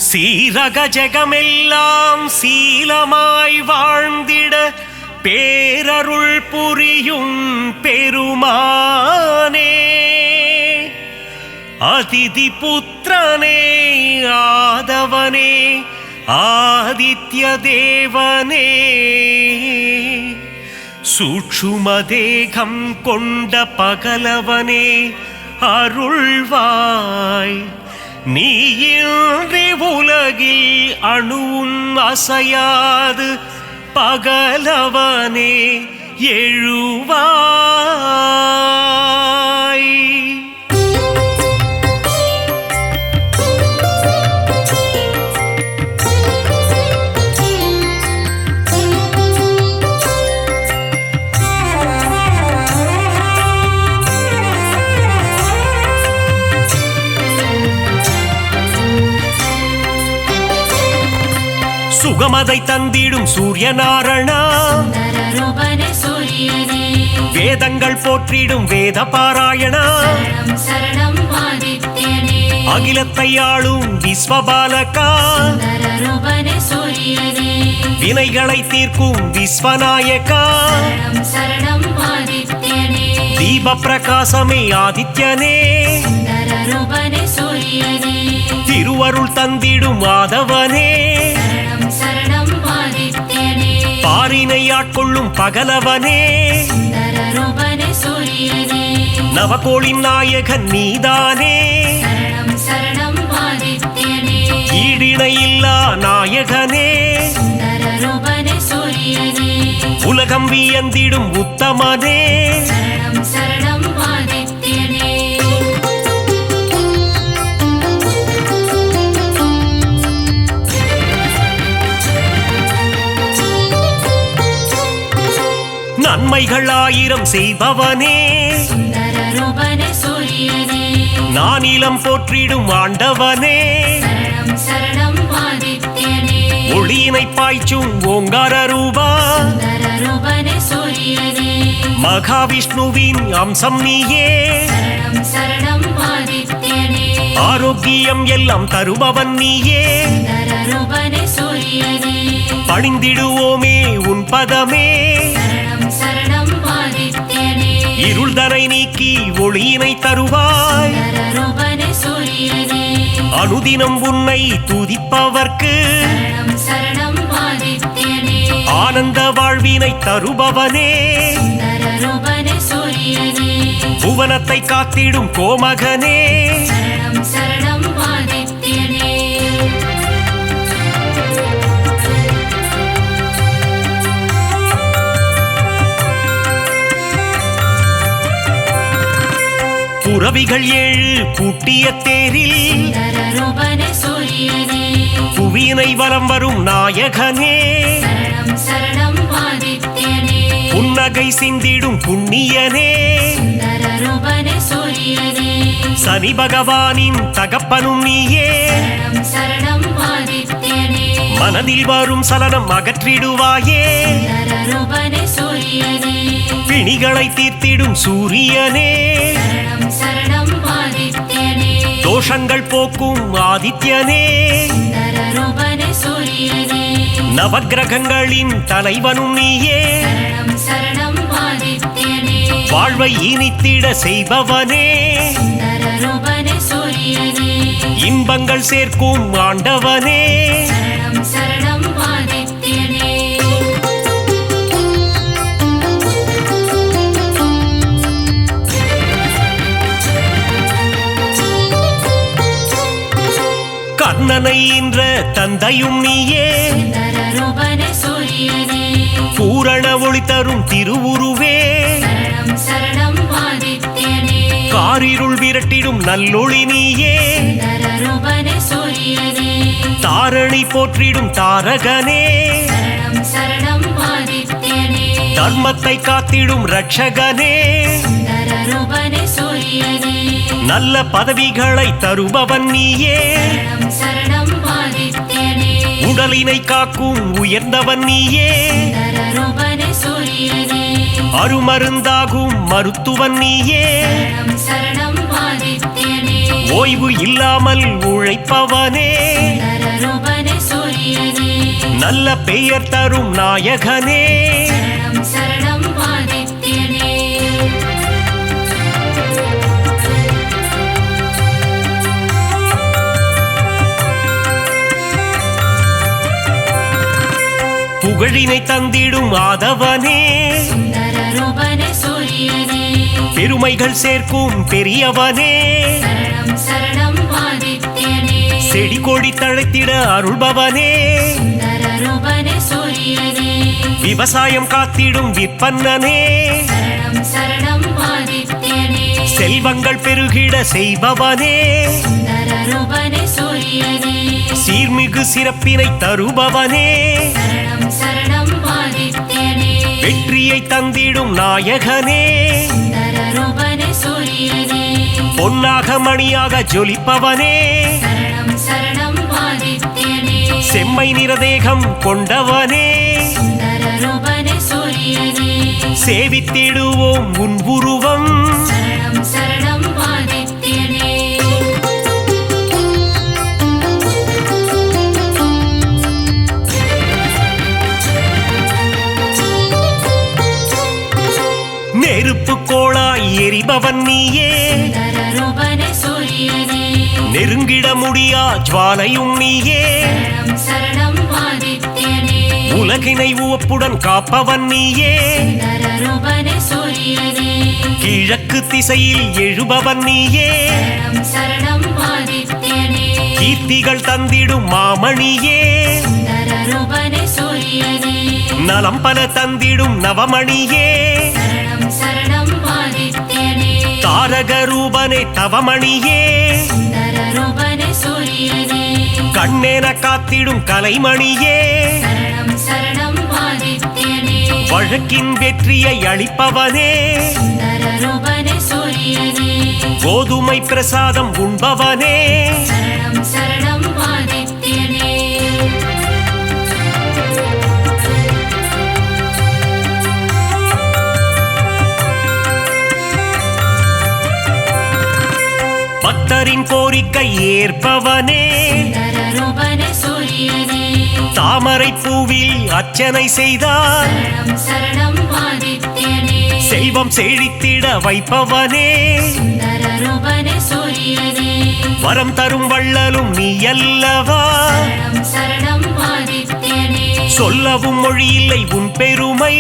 சீரக ஜெகமெல்லாம் சீலமாய் வாழ்ந்திட பேரருள் புரியும் பெருமானே, அதிதி புத்திரனே, ஆதவனே, ஆதித்ய தேவனே, சூட்சும தேகம் கொண்ட பகலவனே, அருள்வாய். நீயின்றி உலகில் அணுவும் அசையாது பகலவனே எழுவாய். சுகமதை தந்திடும் சூரியநாரணா, வேதங்கள் போற்றிடும் வேத பாராயணா, அகிலத்தை ஆளும் விஸ்வபாலகா, வினைகளை தீர்க்கும் விஸ்வநாயகா, தீப பிரகாசமே ஆதித்யனே, திருவருள் தந்திடும் மாதவனே, பாரினை ஆட்கொள்ளும் பகலவனே, நவகோளின் நாயகன் நீதானே, ஈடிணையில்லா நாயகனே, உலகம் வியந்திடும் உத்தமனே, நன்மைகள் ஆயிரம் செய்பவனே, நானிலம் போற்றிடும் ஆண்டவனே, ஒளியினை பாய்ச்சும் ஓங்கார ரூபா, மகாவிஷ்ணுவின் அம்சம் நீயே, ஆரோக்கியம் எல்லாம் தருபவன் நீயே, பணிந்திடுவோமே உன் பதமே, இருள்தனை நீக்கி ஒளியினை தருவாய், அனுதினம் உன்னை துதிப்பவர்க்கு ஆனந்த வாழ்வினை தருபவனே, புவனத்தை காத்திடும் கோமகனே, புரவிகள் ஏழு பூட்டிய தேரில் புவியினை வலம் வரும் நாயகனே, புன்னகை சிந்திடும் புண்ணியனே, சனி பகவானின் தகப்பனும் நீயே, மனதில் வரும் சலனம் அகற்றிடுவாயே, பிணிகளை தீர்த்திடும் சூரியனே, தோஷங்கள் போக்கும் ஆதித்யனே, நவக்கிரகங்களின் தலைவனும் நீயே, வாழ்வை இனித்திட செய்பவனே, இன்பங்கள் சேர்க்கும் ஆண்டவனே, கண்ணனை என்ற தந்தையும் நீயே, பூரண ஒளி தரும் திருவுருவே, காரிருள் விரட்டிடும் நல்லொளி நீயே, தாரணி போற்றிடும் தாரகனே, தர்மத்தை காத்திடும் ரட்சகனே, நல்ல பதவிகளை தருபவன் நீயே, உடலினை காக்கும் உயர்ந்தவன் நீயே, அருமருந்தாகும் மருத்துவன் நீயே, ஓய்வு இல்லாமல் உழைப்பவனே சுந்தரரூபனே சூரியனே நல்ல பெயர் தரும் நாயகனே சரணம் சரணம் ஆதித்யனே புகழினை தந்திடும் ஆதவனே சுந்தரரூபனே சூரியனே பெருமைகள் சேர்க்கும் பெரியவனே சரணம் சரணம் ஆதித்யனே செடி கொடி தழைத்திட அருள்பவனே சுந்தரரூபனே சூரியனே விவசாயம் காத்திடும் விற்பன்னனே சரணம் சரணம் ஆதித்யனே செல்வங்கள் பெருகிட செய்பவனே சுந்தரரூபனே சூரியனே சீர்மிகு சிறப்பினை தருபவனே சரணம் சரணம் ஆதித்யனே வெற்றியை தந்திடும் நாயகனே சுந்தரரூபனே சூரியனே பொன்னாக மணியாக ஜொலிப்பவனே சரணம் சரணம் ஆதித்யனே செம்மை நிறதேகம் கொண்டவனே சுந்தரரூபனே சூரியனே சேவித்திடுவோம் உன் உருவம் சரணம் சரணம் ஆதித்யனே நெருப்பு கோளாய் எரிபவன் நீயே சுந்தரரூபனே சூரியனே நெருங்கிட முடியா ஜுவாலையும் நீயே சரணம் சரணம் ஆதித்யனே உலகினை உவப்புடன் காப்பவன் நீயே சுந்தரரூபனே சூரியனே கிழக்கு திசையில் எழுபவன் நீயே சரணம் சரணம் ஆதித்யனே கீர்த்திகள் தந்திடும் மாமணியே சுந்தரரூபனே சூரியனே நலம் பல தந்திடும் நவமணியே சரணம் சரணம் ஆதித்யனே தாரக ரூபனே தவமணியே சுந்தரரூபனே சூரியனே கண்ணென காத்திடும் கலைமணியே சரணம் சரணம் ஆதித்யனே வழக்கின் வெற்றியை அளிப்பவனே சுந்தரரூபனே சூரியனே கோதுமை பிரசாதம் உண்பவனே சரணம் சரணம் ஆதித்யனே பக்தரின் கோரிக்கை ஏற்பவனே சுந்தரரூபனே சூரியனே தாமரை பூவில் அர்ச்சனை செய்தார் சரணம் சரணம் ஆதித்யனே செல்வம் செழித்திட வைப்பவனே சுந்தரரூபனே சூரியனே வரம் தரும் வள்ளலும் நீ அல்லவா சரணம் சரணம் ஆதித்யனே சொல்லவும் மொழியில்லை உன் பெருமை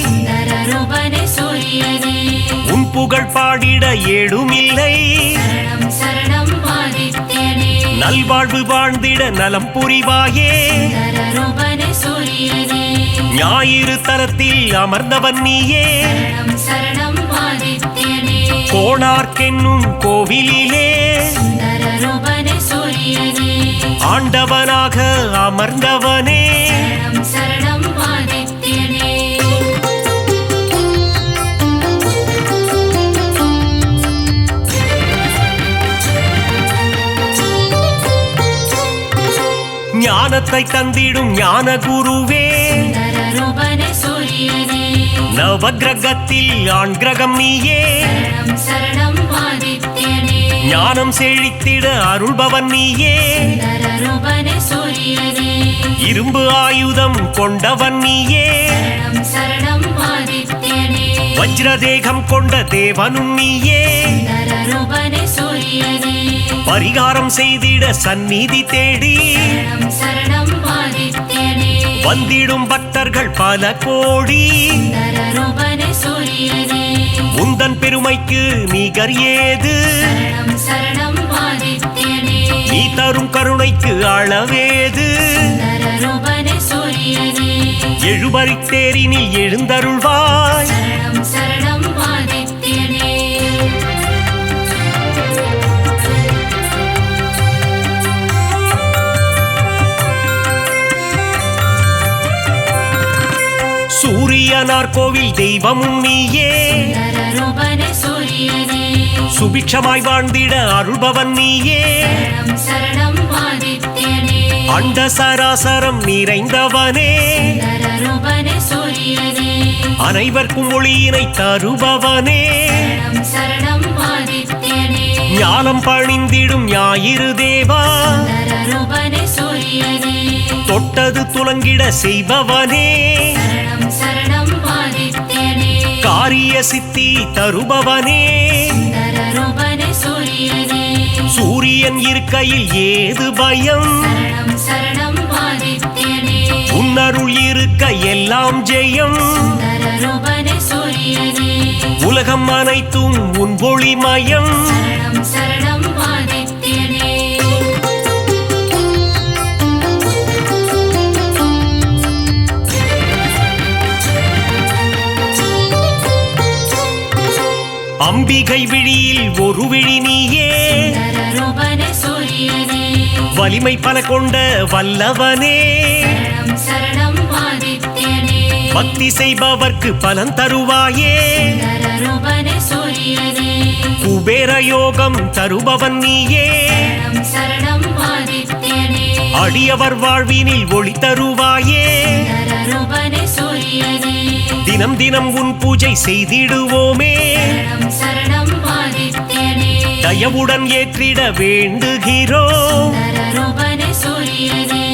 சுந்தரரூபனே சூரியனே உன் புகழ் பாடிட ஏடுமில்லை சரணம் சரணம் ஆதித்யனே நல்வாழ்வு வாழ்ந்திட நலம் புரிவாயே சுந்தரரூபனே சூரியனே ஞாயிறு தலத்தில் அமர்ந்தவன் நீயே சரணம் சரணம் ஆதித்யனே கோணார்க்கென்னும் கோவிலிலே சுந்தரரூபனே சூரியனே ஆண்டவனாக அமர்ந்தவனே சரணம் சரணம் ஆதித்யனே ஞானத்தை தந்திடும் ஞான குருவே சுந்தரரூபனே சூரியனே நவகிரகத்தில் ஆண் கிரகம் நீயே சரணம் சரணம் ஆதித்யனே ஞானம் செழித்திட அருள்பவன் நீயே சுந்தரரூபனே சூரியனே இரும்பு ஆயுதம் கொண்டவன் நீயே சரணம் சரணம் ஆதித்யனே வஜ்ரதேகம் கொண்ட தேவனும் நீயே சுந்தரரூபனே சூரியனே பரிகாரம் செய்திட சந்நிதி தேடி சரணம் சரணம் ஆதித்யனே வந்திடும் பக்தர்கள் பல கோடி சுந்தரரூபனே சூரியனே உந்தன் பெருமைக்கு நிகர் ஏது சரணம் சரணம் ஆதித்யனே நீ தரும் கருணைக்கு அளவேது சுந்தரரூபனே சூரியனே எழுபறித் தேரினில் எழுந்தருள்வாய் சரணம் சரணம் ஆதித்யனே சூரியனார் கோவில் தெய்வமும் நீயே சுந்தரரூபனே சூரியனே சுபிட்சமாய் வாழ்ந்திட அருள்பவன் நீயே சரணம் சரணம் ஆதித்யனே அண்ட சராசரம் நிறைந்தவனே சுந்தரரூபனே சூரியனே அனைவர்க்கும் ஒளியினை தருபவனே சரணம் சரணம் ஆதித்யனே ஞானம் பணிந்திடும் ஞாயிறு தேவா சுந்தரரூபனே சூரியனே தொட்டது துலங்கிட செய்பவனே சரணம் சரணம் ஆதித்யனே காரிய சித்தி தருபவனே சுந்தரரூபனே சூரியனே சூரியன் இருக்கையில் ஏது பயம் சரணம் சரணம் ஆதித்யனே உன்னருள் இருக்க எல்லாம் ஜெயம் சுந்தரரூபனே சூரியனே உலகம் அனைத்தும் உன் ஒளிமயம் சரணம் சரணம் ஆதித்யனே அம்பிகை விழியில் ஒரு விழி நீயே சுந்தரரூபனே சூரியனே வலிமை பல கொண்ட வல்லவனே சரணம் சரணம் ஆதித்யனே பக்தி செய்பவர்க்கு பலன் தருவாயே சுந்தரரூபனே சூரியனே குபேர யோகம் தருபவன் நீயே சரணம் சரணம் ஆதித்யனே அடியவர் வாழ்வினில் ஒளி தருவாயே சுந்தரரூபனே சூரியனே தினம் தினம் உன் பூஜை செய்திடுவோமே சரணம் சரணம் ஆதித்யனே தயவுடன் ஏற்றிட வேண்டுகிறோம் சுந்தரரூபனே சூரியனே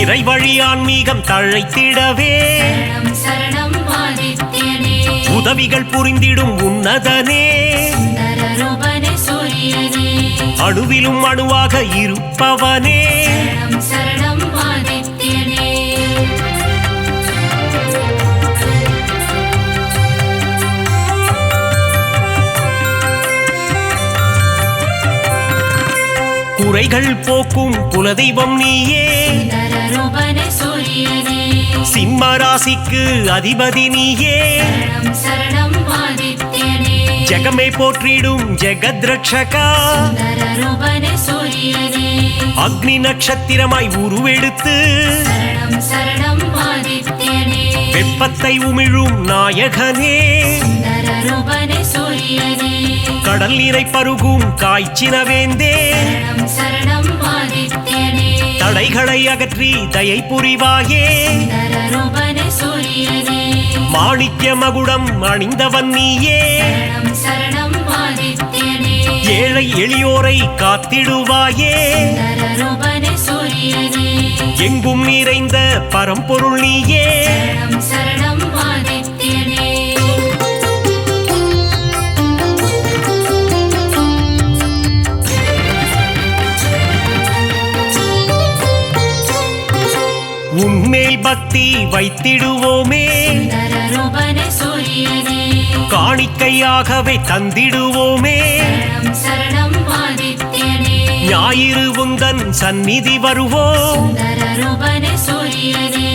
இறை வழி ஆன்மீகம் தழைத்திடவே சரணம் சரணம் ஆதித்யனே உதவிகள் புரிந்திடும் உன்னதனே சுந்தரரூபனே சூரியனே அணுவிலும் அணுவாக இருப்பவனே சரணம் சரணம் ஆதித்யனே குறைகள் போக்கும் குலதெய்வம் நீயே சுந்தரரூபனே சூரியனே சிம்ம ராசிக்கு அதிபதி நீயே சரணம் சரணம் ஆதித்யனே ஜெகமே போற்றிடும் ஜெகத் ரட்சகா சுந்தரரூபனே சூரியனே அக்னி நட்சத்திரமாய் உருவெடுத்து சரணம் சரணம் ஆதித்யனே வெப்பத்தை உமிழும் நாயகனே சுந்தரரூபனே சூரியனே கடல் நீரை பருகும் காய்ச்சினவேந்தே சரணம் சரணம் ஆதித்யனே தடைகளை அகற்றி தயை புரிவாயே சுந்தரரூபனே சூரியனே மாணிக்ய மகுடம் அணிந்தவன் நீயே சரணம் சரணம் ஆதித்யனே ஏழை எளியோரை காத்திடுவாயே சுந்தரரூபனே சூரியனே எங்கும் நிறைந்த பரம்பொருள் நீயே சரணம் சரணம் ஆதித்யனே உன்மேல் பக்தி வைத்திடுவோமே சுந்தரரூபனே சூரியனே காணிக்கையாகவே தந்திடுவோமே சரணம் சரணம் ஆதித்யனே ஞாயிறு உந்தன் சந்நிதி வருவோம் சுந்தரரூபனே சூரியனே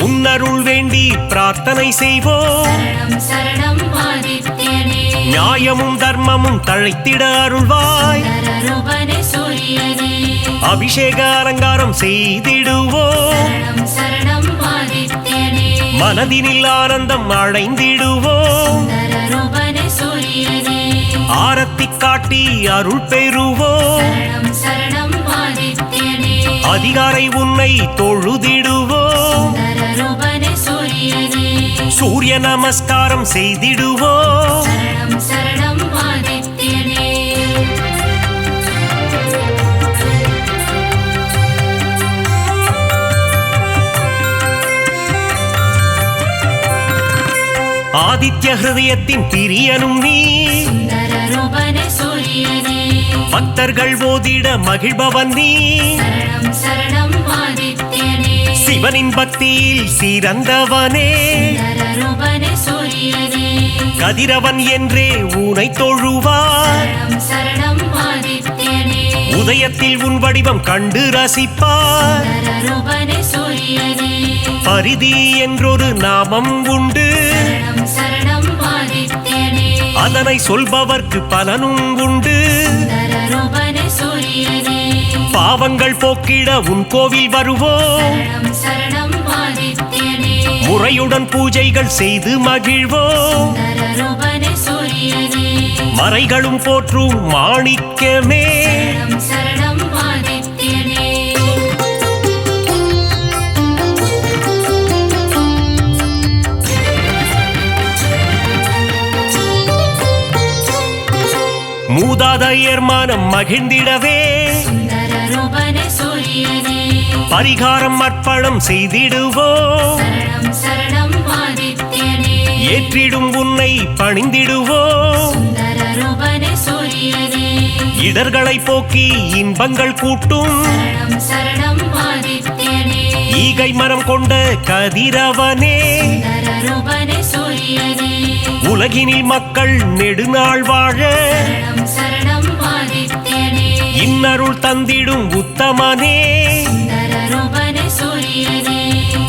உன்னருள் வேண்டி பிரார்த்தனை செய்வோம் சரணம் சரணம் ஆதித்யனே நியாயமும் தர்மமும் தழைத்திட அருள்வாய் சுந்தரரூபனே சூரியனே அபிஷேக அலங்காரம் செய்திடுவோம் சரணம் சரணம் ஆதித்யனே மனதினில் ஆனந்தம் அடைந்திடுவோம் சுந்தரரூபனே சூரியனே ஆரத்தி காட்டி அருள் பெறுவோம் சரணம் சரணம் ஆதித்யனே அதிகாரை உன்னை தொழுதிடுவோம் சுந்தரரூபனே சூரியனே சூரிய நமஸ்காரம் செய்திடுவோம் சரணம் சரணம் ஆதித்யனே ஆதித்ய ஹிருதயத்தின் பிரியனும் நீ சுந்தரரூபனே சூரியனே பக்தர்கள் ஓதிட மகிழ்பவன் நீ சரணம் சரணம் ஆதித்யனே சிவனின் பக்தியில் சிறந்தவனே சுந்தரரூபனே சூரியனே கதிரவன் என்றே ஊனை தொழுவார் சரணம் சரணம் ஆதித்யனே உதயத்தில் உன் வடிவம் கண்டு ரசிப்பார் சுந்தரரூபனே சூரியனே பரிதி என்றொரு நாமம் உண்டு சரணம் சரணம் ஆதித்யனே அதனை சொல்பவர்க்கு பலனும் உண்டு சுந்தரரூபனே சூரியனே பாவங்கள் போக்கிட உன் கோவில் வருவோம் சரணம் சரணம் ஆதித்யனே முறையுடன் பூஜைகள் செய்து மகிழ்வோம் சுந்தரரூபனே சூரியனே மறைகளும் போற்றும் மாணிக்கமே சரணம் சரணம் ஆதித்யனே மூதாதையர் மனம் மகிழ்ந்திடவே சுந்தர ரூபனே சூரியனே பரிகாரம் அர்ப்பணம் செய்திடுவோம் சரணம் சரணம் ஆதித்யனே ஏற்றிடும் உன்னை பணிந்திடுவோம் சுந்தர ரூபனே சூரியனே இடர்களை போக்கி இன்பங்கள் கூட்டும் சரணம் சரணம் ஆதித்யனே ஈகை மரம் கொண்ட கதிரவனே சுந்தர ரூபனே சூரியனே உலகினில் மக்கள் நெடுநாள் வாழ சரணம் சரணம் ஆதித்யனே இன்னருள் தந்திடும் உத்தமனே சுந்தர ரூபனே சூரியனே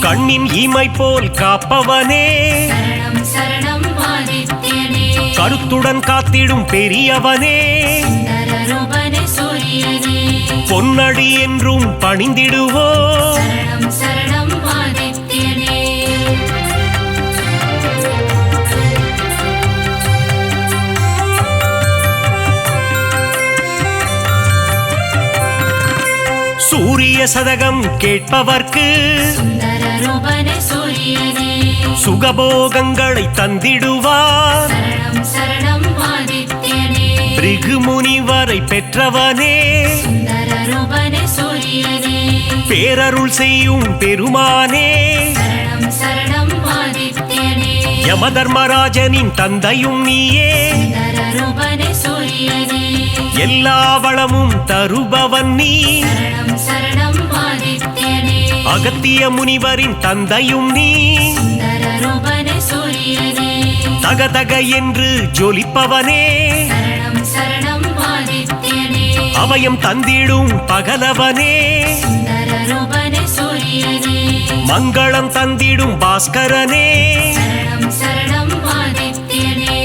கண்ணின் இமை போல் காப்பவனே சரணம் சரணம் ஆதித்யனே கருத்துடன் காத்திடும் பெரியவனே சுந்தர ரூபனே சூரியனே பொன்னடி என்றும் பணிந்திடுவோம் சரணம் சரணம் ஆதித்யனே சூரிய சதகம் கேட்பவர்க்கு சுந்தர ரூபனே சூரியனே சுகபோகங்களை தந்திடுவார் சரணம் சரணம் ஆதித்யனே பிருகு முனிவரை பெற்றவனே சுந்தர ரூபனே சூரியனே பேரருள் செய்யும் பெருமானே சரணம் சரணம் ஆதித்யனே யமதர்மராஜனின் தந்தையும் நீயே சுந்தர ரூபனே சூரியனே எல்லா வளமும் தருபவன் நீ சரணம் சரணம் ஆதித்யனே அகத்திய முனிவரின் தந்தையும் நீ சுந்தர ரூபனே சூரியனே தகதக என்று ஜொலிப்பவனே சரணம் சரணம் ஆதித்யனே அபயம் தந்திடும் பகலவனே சுந்தர ரூபனே சூரியனே மங்களம் தந்திடும் பாஸ்கரனே சரணம் சரணம் ஆதித்யனே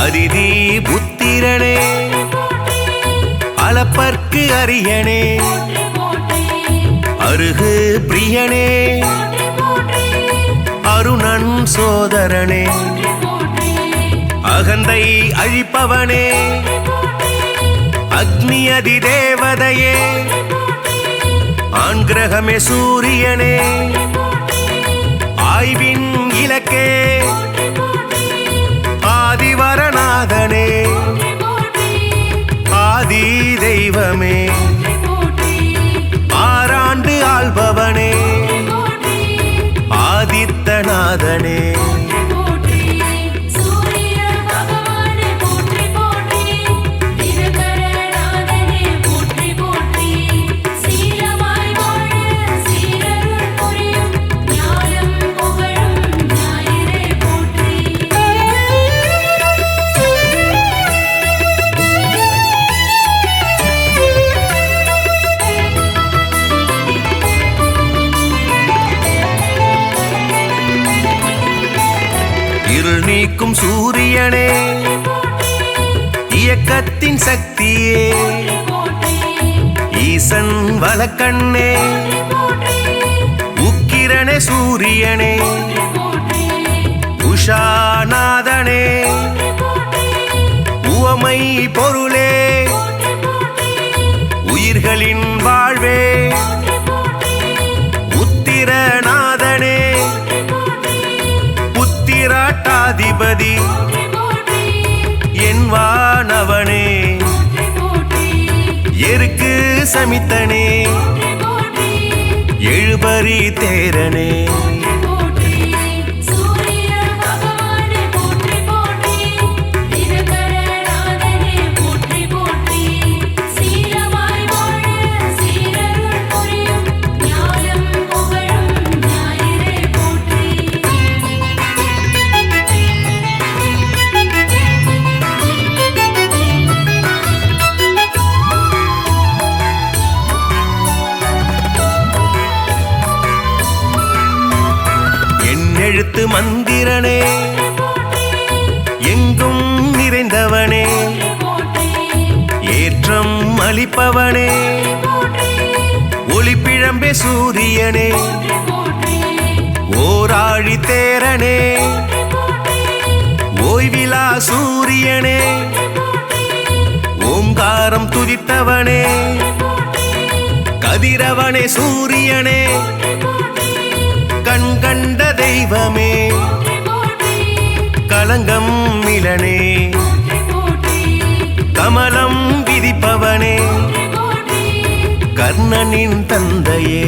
அதிதி புத்திரனே அளப்பற்கு அரியனே அருகு பிரியனே அருணன் சோதரனே அகந்தை அழிப்பவனே அக்னி அதி தேவதையே ஆண் கிரகமே சூரியனே ஆய்வின் இலக்கே ஆதிவரநாதனே ஆதி தெய்வமே ஆறாண்டு ஆள்பவனே ஆதித்தநாதனே இருள் நீக்கும் சூரியனே இயக்கத்தின் சக்தியே ஈசன் வலக்கண்ணே உக்கிரனே சூரியனே உஷாநாதனே உவமை பொருளே உயிர்களின் வாழ்வே உத்திரநாதனே புத்திராட்டாதிபதி என் வானவனே எருக்கு சமித்தனே எழுபறி தேரனே எழுத்து மந்திரனே எங்கும் நிறைந்தவனே ஏற்றம் அளிப்பவனே ஒளிப்பிழம்பே சூரியனே ஓராழி தேரனே ஓய்விலா சூரியனே ஓம் ஓங்காரம் துதித்தவனே கதிரவனே சூரியனே கண் கண்ட தெய்வமே கலங்கம் மிலனே கமலம் விதிப்பவனே கர்ணனின் தந்தையே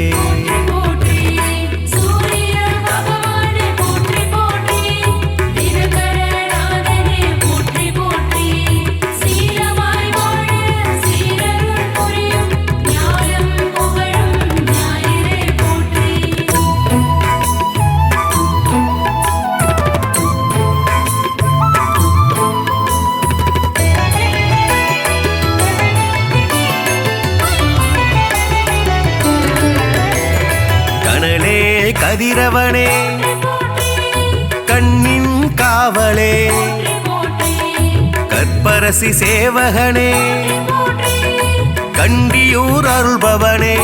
கதிரவனே கண்ணின் காவலே கற்பரசி சேவகனே கண்டியூர் அருள்பவனே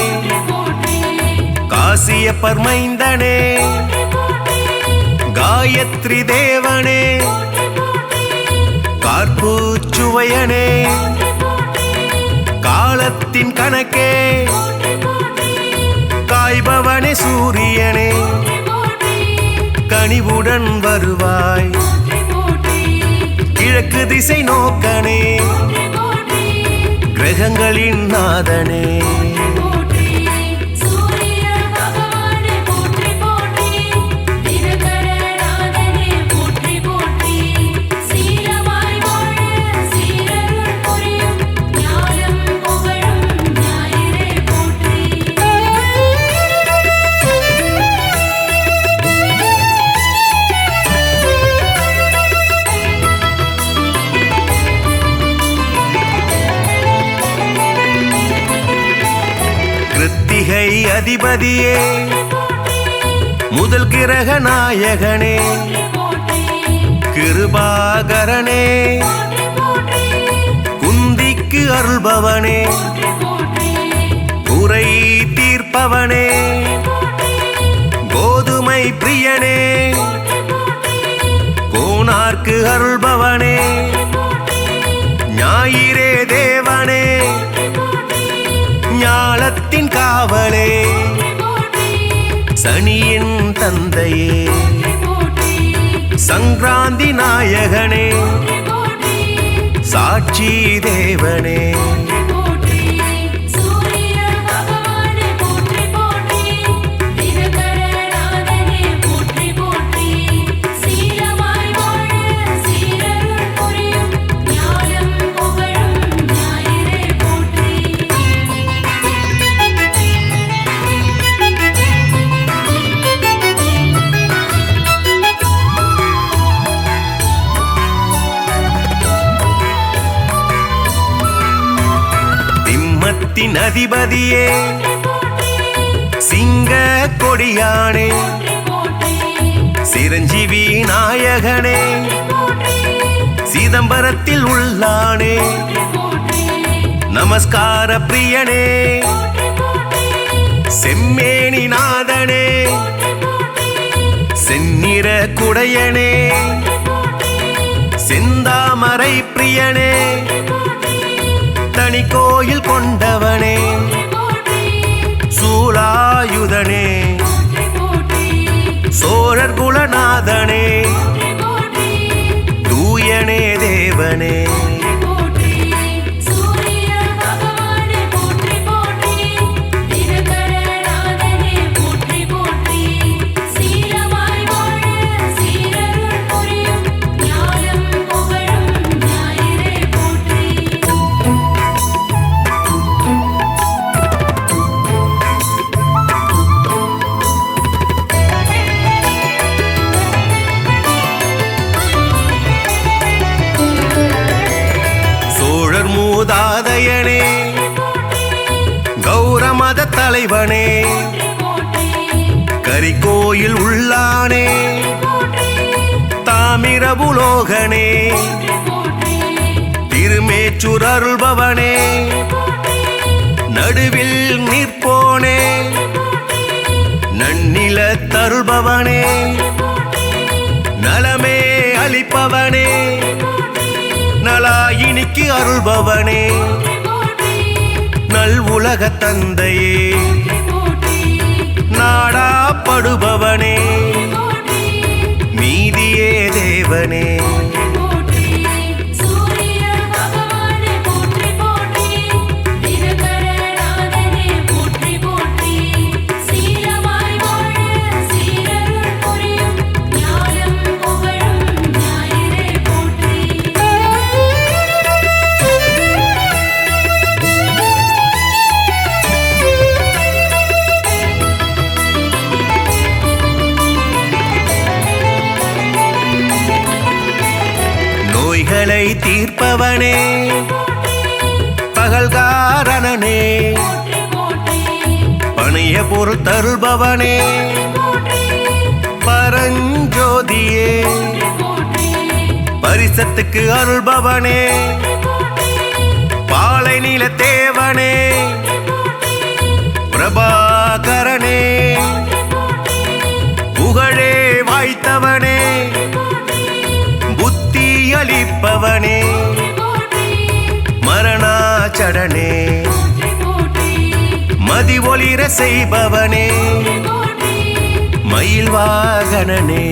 காசிய பர்மைந்தனே காயத்ரி தேவனே கார்பூச்சுவையனே காலத்தின் கணக்கே காய்பவனே சூரியனே கனிவுடன் வருவாய் கிழக்கு திசை நோக்கனே கிரகங்களின் நாதனே கிருத்திகை அதிபதியே முதல் கிரக நாயகனே கிருபாகரனே குந்திக்கு அருள்பவனே குறை தீர்ப்பவனே கோதுமை பிரியனே கோனார்க்கு அருள்பவனே ஞாயிறே தேவனே ஞாலத்தின் காவலே சனியின் தந்தையே சங்கராந்தி நாயகனே சாட்சி தேவனே அதிபதியே சிங்க கொடியானே சிரஞ்சீவி நாயகனே சிதம்பரத்தில் உள்ளானே நமஸ்கார பிரியனே செம்மேனி நாதனே செந்நிற குடையனே செந்தாமரை பிரியனே தனி கோயில் கொண்டவனே சூலாயுதனே சோழர் குலநாதனே தூயனே தேவனே மூதாதையனே கௌரமத தலைவனே கரிகோயில் உள்ளானே தாமிரபுலோகனே திருமேச்சூர் அருள்பவனே நடுவில் நிற்போனே நன்னில தருள்பவனே நலமே அளிப்பவனே நலாயினிக்கு அருள்பவனே நல் உலக தந்தையே நாடாப்படுபவனே நீதியே தேவனே நோய்களை தீர்ப்பவனே பகல்காரணனே பணிய பொருள் தருள்பவனே பரஞ்சோதியே பரிசத்துக்கு அருள்பவனே பாலை நில தேவனே பிரபாகரனே புகழே வாய்த்தவனே புத்தி அளிப்பவனே மரணாச்சடனே மதி ஒளிர செய்பவனே மயில் வாகனனே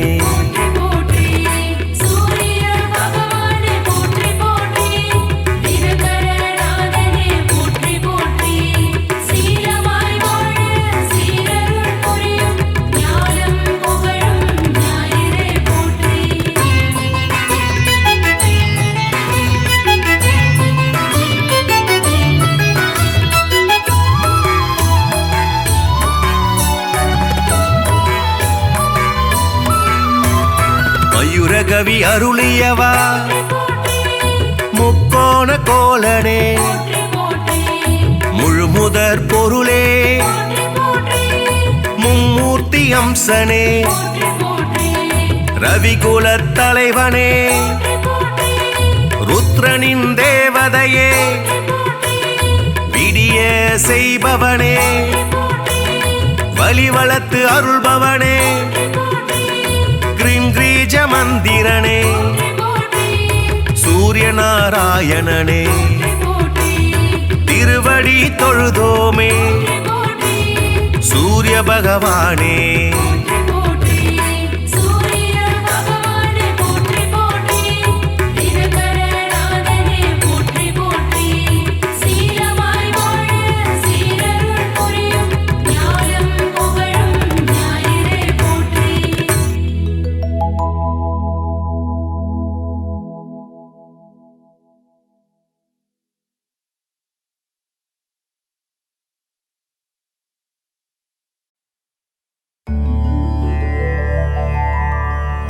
மயூரகவி அருளியவா முக்கோண கோலனே முழுமுதற் பொருளே மும்மூர்த்தி அம்சனே ரவிகுலத் தலைவனே ருத்ரனின் தேவதையே விடிய செய்பவனே வலிவளத்து அருள்பவனே கிரீஞ்ச மந்திரனே சூரிய நாராயணனே திருவடி தொழுதோமே சூரிய பகவானே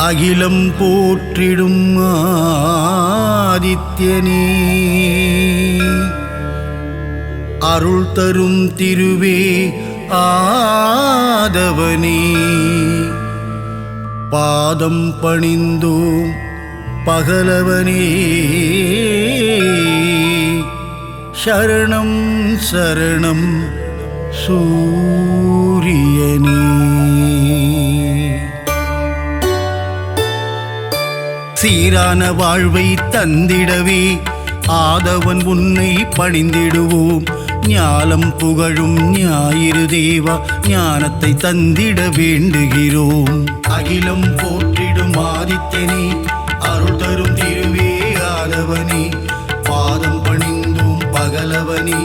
அகிலம் போற்றிடும் ஆதித்யனே அருள் தரும் திருவே ஆதவனே பாதம் பணிந்தோம் பகலவனே சரணம் சரணம் சூரியனே சீரான வாழ்வை தந்திடவே ஆதவன் உன்னை பணிந்திடுவோம் ஞாலம் புகழும் ஞாயிறு தேவா ஞானத்தை தந்திட வேண்டுகிறோம் அகிலம் போற்றிடும் ஆதித்யனே அருள் தரும் திருவே ஆதவனே பாதம் பணிந்தோம் பகலவனே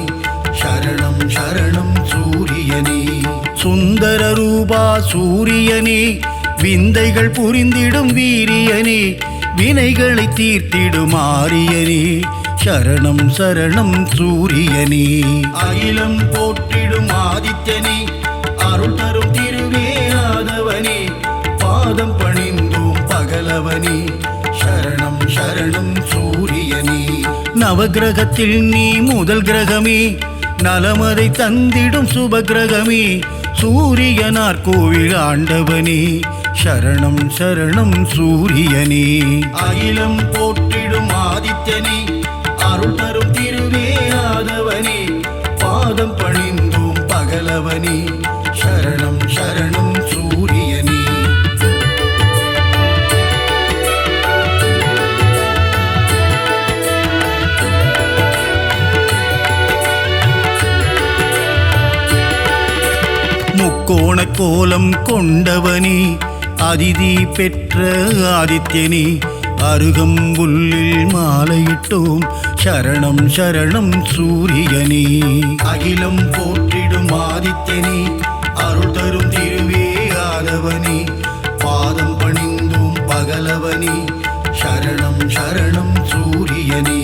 சரணம் சரணம் சூரியனே சுந்தர ரூபா சூரியனே விந்தைகள் புரிந்திடும் வீரியனே வினைகளை தீர்த்திடும் ஆரியனே சரணம் சரணம் சூரியனே அகிலம் போற்றிடும் ஆதித்யனே அருள் தரும் திருவே ஆதவனே பாதம் பணிந்தோம் பகலவனே சரணம் சரணம் சூரியனே நவகிரகத்தில் நீ முதல் கிரகமே நலமதை தந்திடும் சுபகிரகமே சூரியனார் கோவில் ஆண்டவனே சரணம் சரணம் சூரியனே அகிலம் போற்றிடும் ஆதித்யனே அருள் தரும் திருவே ஆதவனே பாதம் பணிந்தோம் பகலவனே சரணம் சரணம் சூரியனே கோணக்கோலம் கொண்டவனே அதிதி பெற்ற ஆதித்யனே அருகம்புல்லில் மாலையிட்டோம் சரணம் சரணம் சூரியனே அகிலம் போற்றிடும் ஆதித்யனே அருள் தரும் திருவே ஆதவனே பாதம் பணிந்தோம் பகலவனே சரணம் சரணம் சூரியனே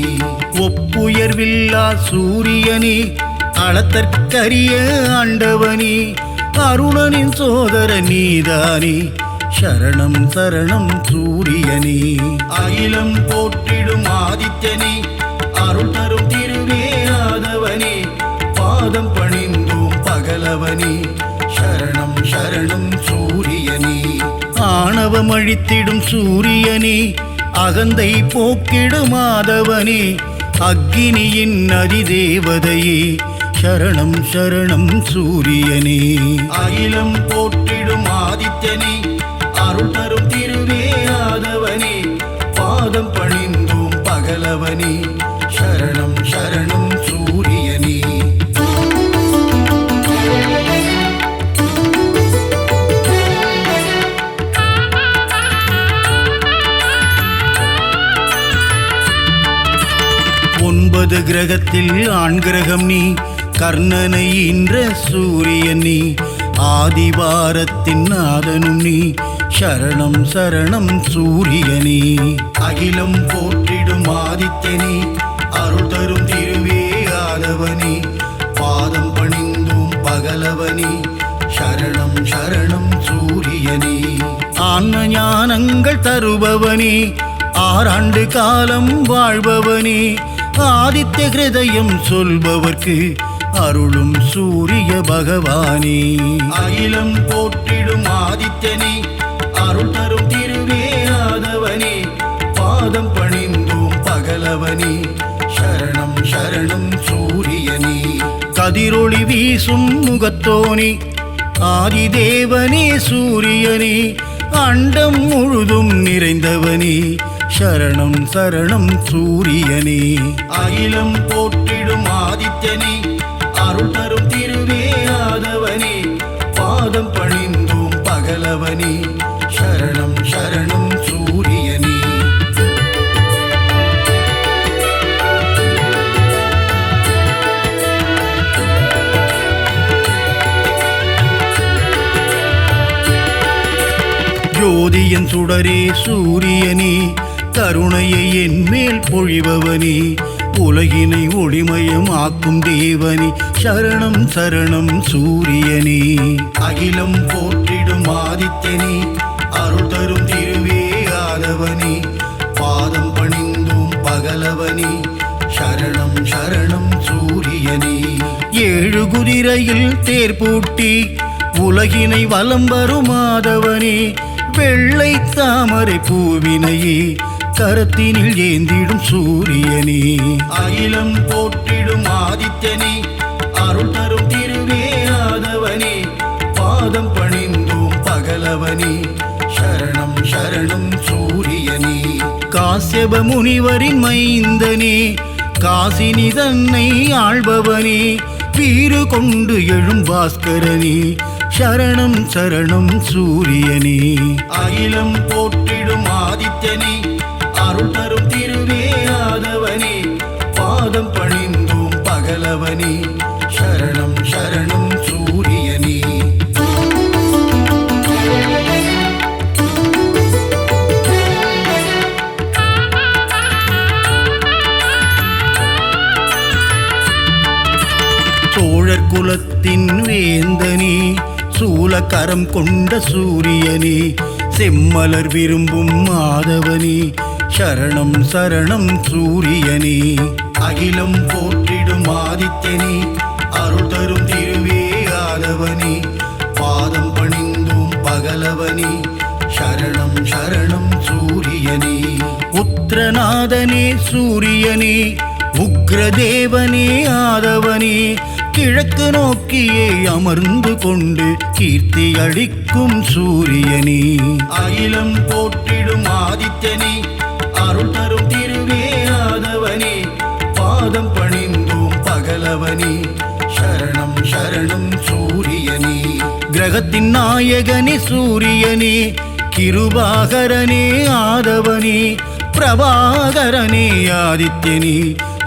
ஒப்புயர்வில்லா சூரியனே அளத்தற்கரிய ஆண்டவனே அருணனின் சோதர நீதானே சரணம் சரணம் சூரியனே அகிலம் போற்றிடும் ஆதித்யனே அருள் தரும் திருவே ஆதவனே பாதம் பணிந்தோம் பகலவனே சரணம் சரணம் சூரியனே ஆணவம் அழித்திடும் சூரியனே அகந்தை போக்கிடும் ஆதவனே அக்கினியின் அதிதேவதையே சரணம் சரணம் சூரியனே அகிலம் போற்றிடும் ஆதித்யனே அருள் தரும் திருவே ஆதவனே பாதம் பணிந்தோம் பகலவனே சரணம் சரணம் சூரியனே ஒன்பது கிரகத்தில் ஆண் கிரகம் நீ கர்ணனை ஈன்ற சூரியன் நீ ஆதிவாரத்தின் நாதனும் நீ சரணம் சரணம் சூரியனே அகிலம் போற்றிடும் ஆதித்யனே அருள் தரும் திருவே ஆதவனே பாதம் பணிந்தோம் பகலவனே சரணம் சரணம் சூரியனே ஆன்ம ஞானங்கள் தருபவனே ஆறாண்டு காலம் வாழ்பவனே ஆதித்ய ஹிருதயம் சொல்பவர்க்கு அருளும் சூரிய பகவானே அகிலம் போற்றிடும் ஆதித்யனே அருள் தரும் திருவே ஆதவனே பாதம் பணிந்தோம் பகலவனே சரணம் சரணம் சூரியனே கதிரொளி வீசும் முகத்தோனே ஆதிதேவனே சூரியனே அண்டம் முழுதும் நிறைந்தவனே சரணம் சரணம் சூரியனே அகிலம் போற்றிடும் ஆதித்யனே அருள் தரும் திருவே ஆதவனே பாதம் பணிந்தோம் பகலவனே சரணம் சரணம் சூரியனே ஜோதியன் சுடரே சூரியனே கருணையை என் மேல் பொழிபவனே உலகினை ஒளிமயம் ஆக்கும் தேவனே சரணம் சரணம் சூரியனே அகிலம் போற்றிடும் ஆதித்யனே அருள் தரும் திருவே ஆதவனே பாதம் பணிந்தோம் பகலவனே சரணம் சரணம் சூரியனே ஏழு குதிரையில் தேர் பூட்டி உலகினை வலம் வரும் ஆதவனே வெள்ளை தாமரை பூவினையே கரத்தினில் ஏந்திடும் சூரியனே அகிலம் போற்றிடும் ஆதித்யனே அருள் தரும் திருவே ஆதவனே பாதம் பணிந்தோம் பகலவனே சரணம் சரணம் சூரியனே காஸ்யப முனிவரின் மைந்தனே காசினி தன்னை ஆள்பவனே வீறு கொண்டு எழும் பாஸ்கரனே சரணம் சரணம் சூரியனே அகிலம் போற்றிடும் ஆதித்யனே அருள் தரும் திருவே ஆதவனே பாதம் பணிந்தோம் பகலவனே சரணம் சரணம் சூரியனே சோழர் குலத்தின் வேந்தனே சூலக்கரம் கொண்ட சூரியனே செம்மலர் விரும்பும் மாதவனே சரணம் சரணம் சூரியனே அகிலம் போற்றிடும் ஆதித்யனே அருள் தரும் திருவே ஆதவனே பாதம் பணிந்தோம் பகலவனே சரணம் சரணம் சூரியனே உத்திரநாதனே சூரியனே உக்ரதேவனே ஆதவனே கிழக்கு நோக்கியே அமர்ந்து கொண்டு கீர்த்தி அளிக்கும் சூரியனே அகிலம் போற்றிடும் ஆதித்யனே அருள் தரும் திருவே ஆதவனே பாதம் பணிந்தோம் பகலவனே சரணம் சரணம் சூரியனே கிரகத்தின் நாயகனே சூரியனே கிருபாகரனே ஆதவனே பிரபாகரனே ஆதித்யனே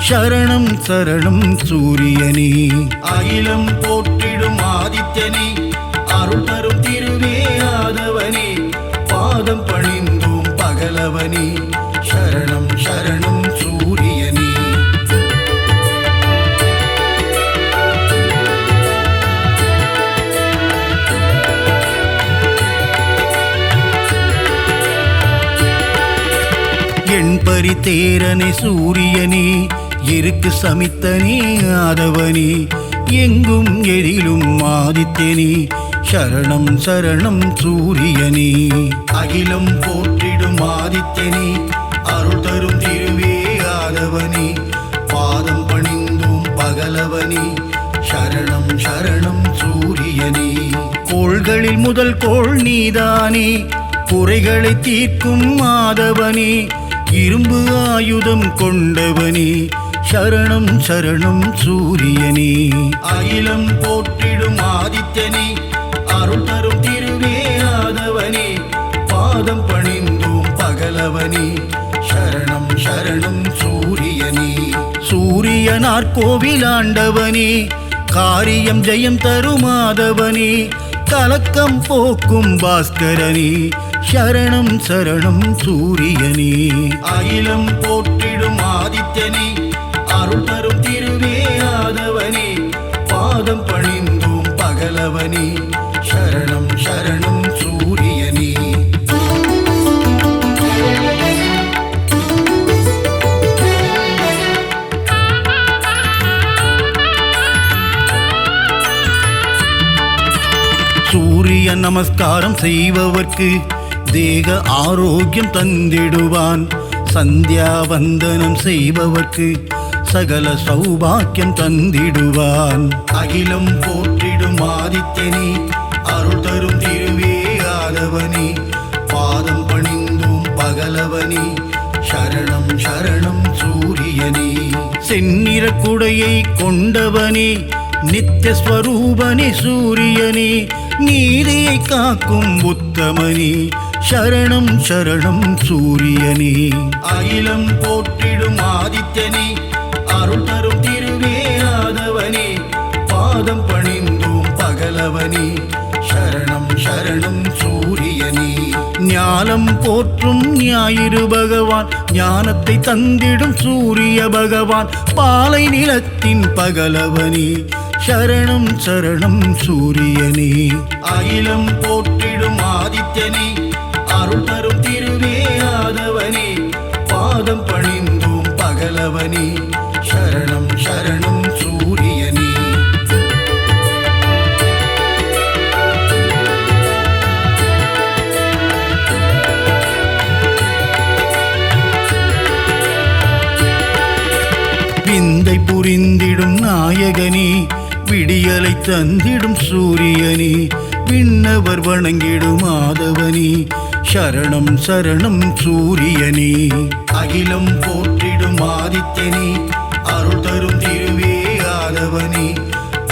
சரணம் சரணம் சூரியனே அகிலம் போற்றிடும் ஆதித்யனே அருள் தரும் திருவே ஆதவனே பாதம் பணிந்தோம் பகலவனே சரணம் சரணம் சூரியனே எண்பரி தேரனே சூரியனே எருக்கு சமித்தனே ஆதவனே எங்கும் எதிலும் ஆதித்யனே சரணம் சரணம் சூரியனே அகிலம் போற்றிடும் ஆதித்யனே அருள் தரும் திருவே ஆதவனே பாதம் பணிந்தோம் பகலவனே சரணம் சரணம் சூரியனே கோள்களில் முதல் கோள் நீதானே குறைகளை தீர்க்கும் ஆதவனே இரும்பு ஆயுதம் கொண்டவனே சரணம் சரணம் சூரியனே அகிலம் போற்றிடும் ஆதித்யனே அருள் தரும் திருவே ஆதவனே பாதம் பணிந்தோம் பகலவனே சரணம் சரணம் சூரியனே சூரியனார் கோவிலாண்டவனே காரியம் ஜெயம் தரும் ஆதவனே கலக்கம் போக்கும் பாஸ்கரனே சரணம் சரணம் சூரியனே அகிலம் போற்றிடும் ஆதித்யனே அருள் தரும் திருவே ஆதவனே பாதம் பணிந்தோம் பகலவனே சரணம் சரணம் சூரியனே சூரிய நமஸ்காரம் செய்பவர்க்கு தேக ஆரோக்கியம் தந்திடுவான் சந்தியாவந்தனம் செய்பவர்க்கு சகல சௌபாக்கியம் தந்திடுவான் அகிலம் போற்றிடும் ஆதித்யனே அருள் தரும் திருவே ஆதவனே பாதம் பணிந்தோம் பகலவனே சரணம் சரணம் சூரியனே செந்நிற குடையை கொண்டவனே நித்திய ஸ்வரூபனே சூரியனே நீதியை காக்கும் உத்தமனே சரணம் சரணம் சூரியனே அகிலம் போற்றிடும் ஆதித்யனே அருள் தரும் திருவே ஆதவனே பாதம் பணிந்தோம் பகலவனே சரணம் சரணம் சூரியனே ஞானம் போற்றும் ஞாயிறு பகவான் ஞானத்தை தந்திடும் சூரிய பகவான் பாலை நிலத்தின் பகலவனே சரணம் சரணம் சூரியனே அகிலம் போற்றிடும் ஆதித்யனே அருள் தரும் திருவே ஆதவனே பாதம் பணிந்தோம் பகலவனே சரணம் சரணம் சூரியனே விந்தை புரிந்திடும் நாயகனே விடியலை தந்திடும் சூரியனே விண்ணவர் வணங்கிடும் ஆதவனே சரணம் சரணம் சூரியனே அகிலம் போற்றிடும் ஆதித்யனே அருள் தரும் திருவே ஆதவனே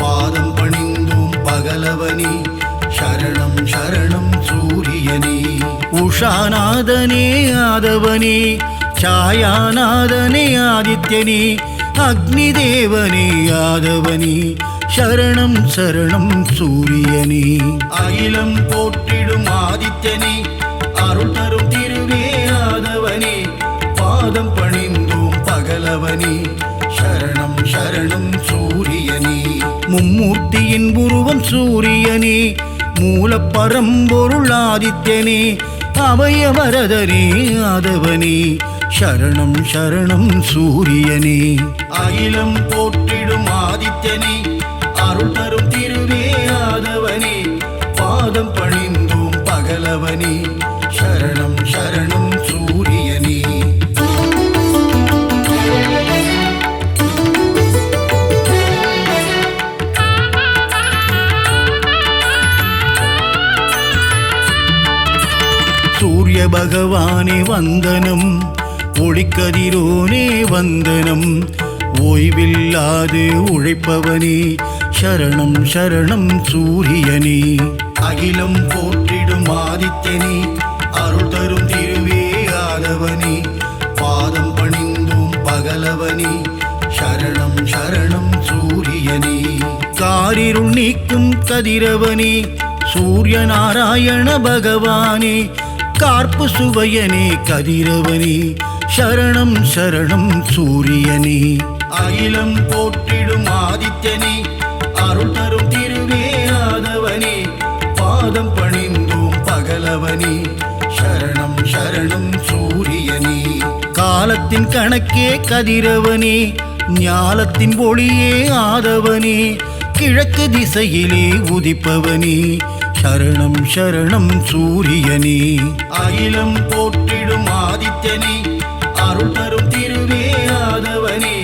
பாதம் பணிந்தோம் பகலவனே சரணம் சரணம் சூரியனே உஷாநாதனே ஆதவனே சாயாநாதனே ஆதித்யனே அக்னி தேவனே ஆதவனே சரணம் சரணம் சூரியனே அகிலம் போற்றிடும் ஆதித்யனே அருள் தரும் திருவே ஆதவனே பாதம் பணிந்தோம் பகலவனே சரணம் சரணம் சூரியனே மும்மூர்த்தியின் உருவம் சூரியனே மூலப்பரம்பொருள் ஆதித்யனே அபயவரதனே ஆதவனே சரணம் சரணம் சூரியனே அகிலம் போற்றிடும் ஆதித்யனே அருள் தரும் திருவே ஆதவனே பாதம் பணிந்தோம் பகலவனே சரணம் சரணம் சூரியனே சூரிய பகவானே வந்தனம் ஒளிக்கதிரோனே வந்தனம் ஓய்வில்லாது உழைப்பவனே சரணம் சரணம் சூரியனே அகிலம் போற்றிடும் ஆதித்யனே அருள் தரும் திருவே ஆதவனே பாதம் பணிந்தோம் பகலவனே சரணம் சரணம் சூரியனே காரிருள் நீக்கும் கதிரவனே சூரிய நாராயண பகவானே கார்ப்பு சுவையனே கதிரவனே சரணம் சரணம் சூரியனே அகிலம் போற்றிடும் ஆதித்யனே அருள் தரும் திருவே ஆதவனே பாதம் பணிந்தோம் பகலவனே சரணம் சரணம் சூரியனே காலத்தின் கணக்கே கதிரவனே ஞாலத்தின் ஒளியே ஆதவனே கிழக்கு திசையிலே உதிப்பவனே சரணம் சரணம் சூரியனே அகிலம் போற்றிடும் ஆதித்யனே அருள் தரும் திருவே ஆதவனே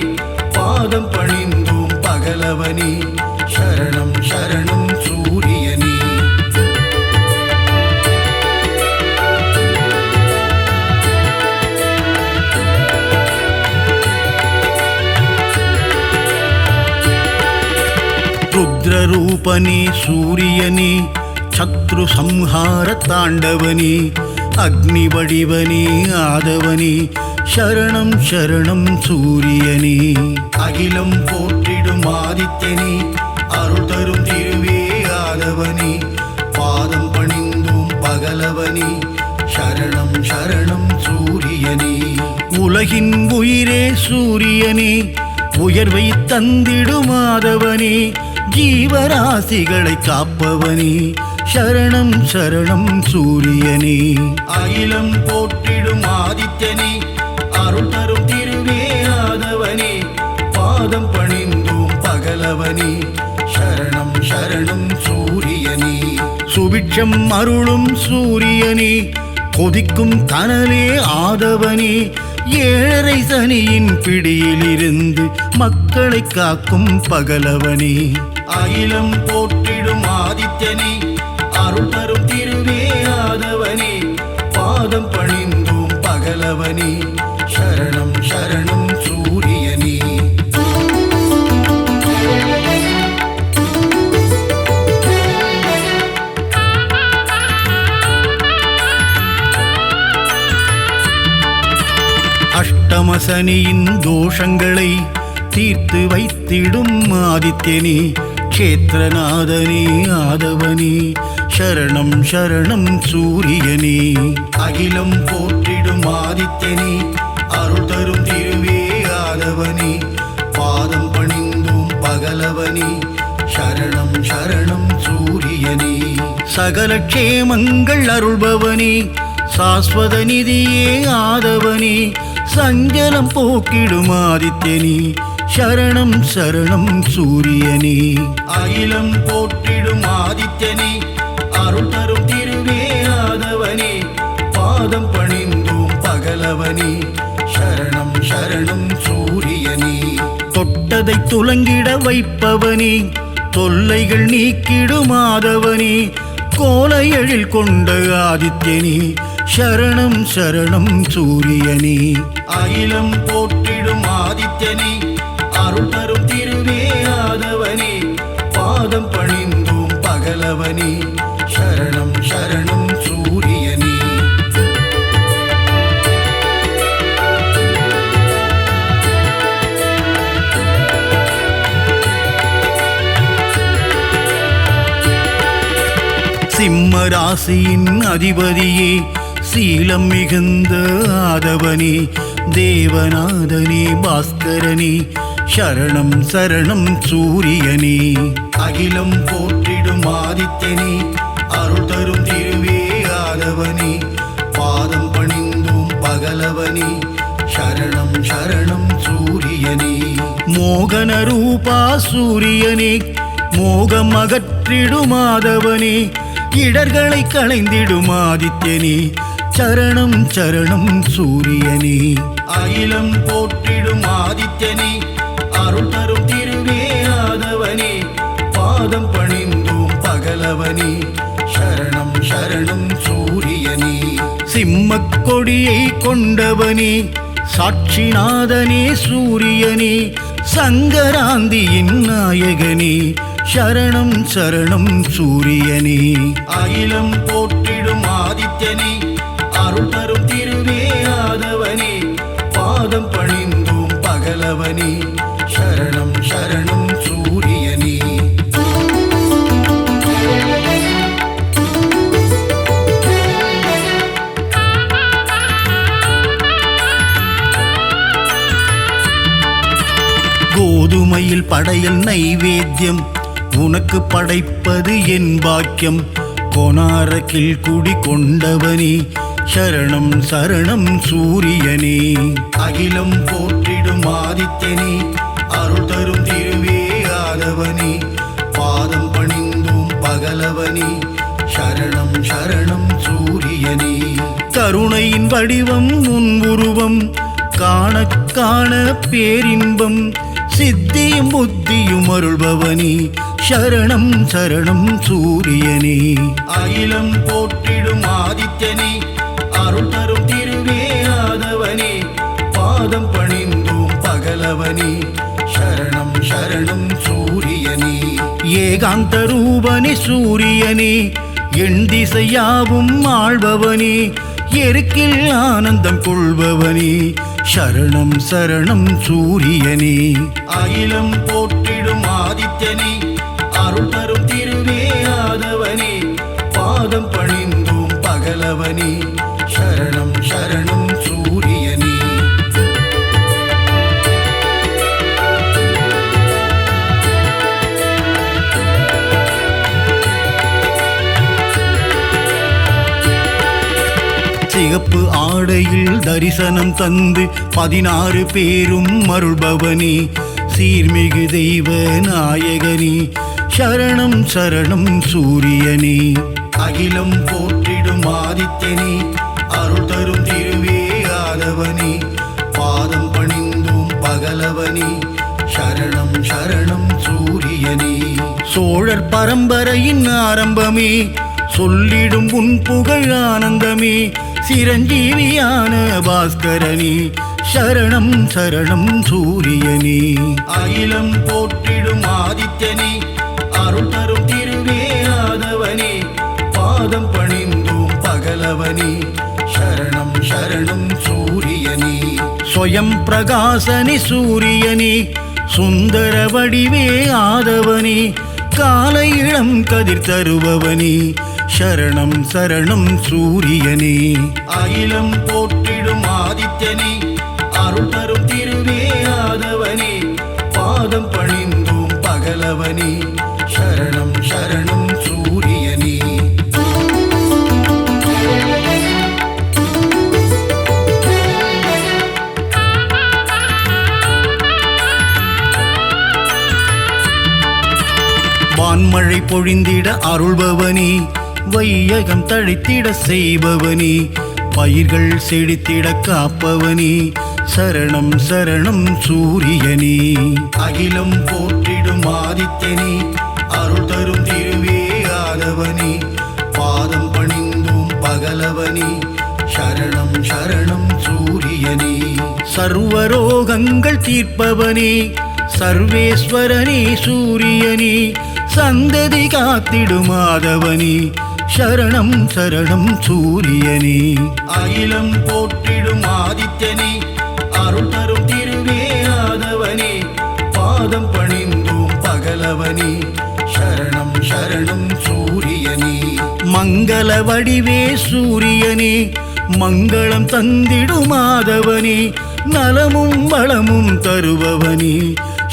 பாதம் பணிந்தோம் பகலவனே சரணம் சரணம் சூரியனே ருத்ரரூபனே சூரியனே சத்ரு சம்ஹார தாண்டவனே அக்னி வடிவனே ஆதவனே சரணம் சரணம் சூரியனே அகிலம் போற்றிடும் ஆதித்யனே அருள் தரும் திருவே ஆதவனே பாதம் பணிந்தோம் பகலவனே சரணம் சரணம் சூரியனே உலகின் உயிரே சூரியனே உயர்வை தந்திடும் ஆதவனே ஜீவராசிகளை காப்பவனே சரணம் சரணம் சூரியனே அகிலம் போற்றிடும் ஆதித்யனே அருள் தரும் திருவே ஆதவனே பாதம் பணிந்தோம் பகலவனே சரணம் சரணம் சூரியனே சுபிட்சம் அருளும் சூரியனே கொதிக்கும் கனலே ஆதவனே ஏழரை சனியின் பிடியிலிருந்து மக்களை காக்கும் பகலவனே அகிலம் போற்றிடும் ஆதித்யனே அருள் தரும் திருவே ஆதவனே பாதம் பணிந்தோம் பகலவனே சரணம் சரணம் சூரியனே அஷ்டமசனியின் தோஷங்களை தீர்த்து வைத்திடும் ஆதித்யனே க்ஷேத்ரநாதனே ஆதவனே சரணம் சரணம் சூரியனே அகிலம் போற்றிடும் ஆதித்யனே அருள் தரும் திருவே ஆதவனே பாதம் பணிந்தோம் பகலவனே சரணம் சரணம் சூரியனே சகல க்ஷேமங்கள் அருள்பவனே சாஸ்வத நிதியே ஆதவனே சஞ்சலம் போக்கிடும் ஆதித்யனே சரணம் சரணம் சூரியனே அகிலம் போற்றிடும் ஆதித்யனே அருள் தரும் திருவே ஆதவனே பாதம் பணிந்தோம் பகலவனே சரணம் சரணம் சூரியனே தொட்டதை துலங்கிட வைப்பவனே தொல்லைகள் நீக்கிடும் ஆதவனே கோலை எழில் கொண்ட ஆதித்யனே சரணம் சரணம் சூரியனே அகிலம் போற்றிடும் ஆதித்யனே அருள் தரும் திருவே ஆதவனே பாதம் பணிந்தோம் பகலவனே சரணம் சரணம் சூரியனே சிம்ம ராசியின் அதிபதியே சீலம் மிகுந்த ஆதவனே தேவநாதனே பாஸ்கரனே சரணம் சரணம் சூரியனே அகிலம் போற்றிடும் ஆதித்யனே அருள் தரும் திருவே ஆதவனே பாதம் பணிந்தோம் பகலவனே சரணம் சரணம் சூரியனே மோகன ரூபா சூரியனே மோகம் அகற்றிடும் ஆதவனே இடர்களை களைந்திடும் ஆதித்யனே சரணம் சரணம் சூரியனே அகிலம் போற்றிடும் ஆதித்யனே அருள் தரும் திருவே ஆதவனே பாதம் பணிந்தோம் பகலவனே சரணம் சரணம் சூரியனே சிம்மக் கொடியை கொண்டவனே சாட்சிநாதனே சூரியனே சங்கராந்தியின் நாயகனே சரணம் சரணம் சூரியனே. அகிலம் போற்றிடும் ஆதித்யனே, அருள் தரும் திருவே ஆதவனே, பாதம் பணிந்தோம் பகலவனே, சரணம் சரணம் சூரியனே. கோதுமையில் படையல் நைவேத்தியம், உனக்கு படைப்பது என் பாக்கியம். கொனாரக்கில் குடி கொண்டவனே, சரணம் சரணம் சூரியனே. அகிலம் போற்றிடும் ஆதித்யனே, அருள் தரும் திருவே ஆதவனே, பாதம் பணிந்தோம் பகலவனே, சரணம் சரணம் சூரியனே. கருணையின் வடிவம் உன் உருவம், காண காண பேரின்பம், சித்தியும் புத்தியும் அருள்பவனே, சரணம் சரணம் சூரியனே. அகிலம் போற்றிடும் ஆதித்யனே, அருள் தரும் திருவே ஆதவனே, பாதம் பணிந்தோம் பகலவனே, சரணம் சரணம் சூரியனே. ஏகாந்த ரூபனே சூரியனே, எண் திசையாவும் ஆள்பவனே, எருக்கில் ஆனந்தம் கொள்பவனே, சரணம் சரணம் சூரியனே. அகிலம் போற்றிடும் ஆதித்யனே, அருள் தரும் திருவே ஆதவனே, பாதம் பணிந்தோம் பகலவனே, சரணம் சரணம் சூரியனே. சிகப்பு ஆடையில் தரிசனம் தந்து 16 பேரும் அருள்பவனே, சீர்மிகு தெய்வ நாயகனே, சரணம் சரணம் சூரியனே. அகிலம் போற்றிடும் ஆதித்யனே, அருள் தரும் திருவே ஆதவனே, பாதம் பணிந்தோம் பகலவனே, சரணம் சரணம் சூரியனே. சோழர் பரம்பரையின் ஆரம்பமே, சொல்லிடும் உன் புகழ் ஆனந்தமே, சிரஞ்சீவியான பாஸ்கரனே, சரணம் சரணம் சூரியனே. அகிலம் போற்றிடும் ஆதித்யனே, அருள் தரும் திருவே ஆதவனே, பாதம் பணிந்தோம் பகலவனே, சரணம் சரணம் சூரியனே. ஸ்வயம் பிரகாசனே சூரியனே, சுந்தர வடிவே ஆதவனே, காலை இளம் கதிர் தருபவனே, சரணம் சரணம் சூரியனே. அகிலம் போற்றிடும் ஆதித்யனே, அருள் தரும் திருவே ஆதவனே, பாதம் பணிந்தோம் பகலவனே, சரணம் சரணம் சூரியனே. வான்மழை பொழிந்திட அருள்பவனே, வையகம் தழைத்திட செய்பவனே, பயிர்கள் செழித்திட காப்பவனே, சரணம் சரணம் சூரியனே. அகிலம் போற்றிடும் ஆதித்யனே, அருள் தரும் திருவே ஆதவனே, பாதம் பணிந்தோம் பகலவனே, சரணம் சரணம் சூரியனே. சர்வரோகங்கள் தீர்ப்பவனே, சர்வேஸ்வரனே சூரியனே, சந்ததி காத்திடும் ஆதவனே, சரணம் சரணம் சூரியனே. அகிலம் போற்றிடும் ஆதித்யனே, அருள் தரும் திருவே ஆதவனே, பாதம் பணிந்தோம் பகலவனே, சரணம் சரணம் சூரியனே. மங்கள வடிவே சூரியனே, மங்களம் தந்திடும் ஆதவனே, நலமும் வளமும் தருபவனே,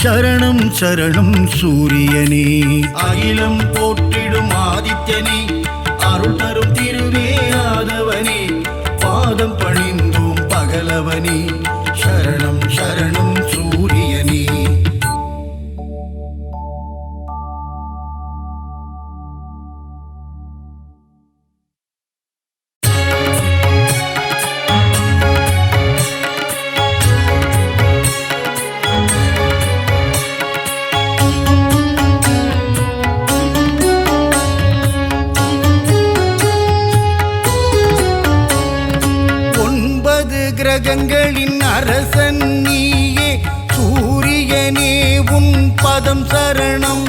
சரணம் சரணம் சூரியனே. அகிலம் போற்றிடும் ஆதித்யனே, அருள் தரும் திருவே ஆதவனே, பாதம் பணிந்தோம் பகலவனே, சரணம் சரணம் சூரியனே. கிரகங்களின் அரசன் நீயே சூரியனே, உன் பதம் சரணம்.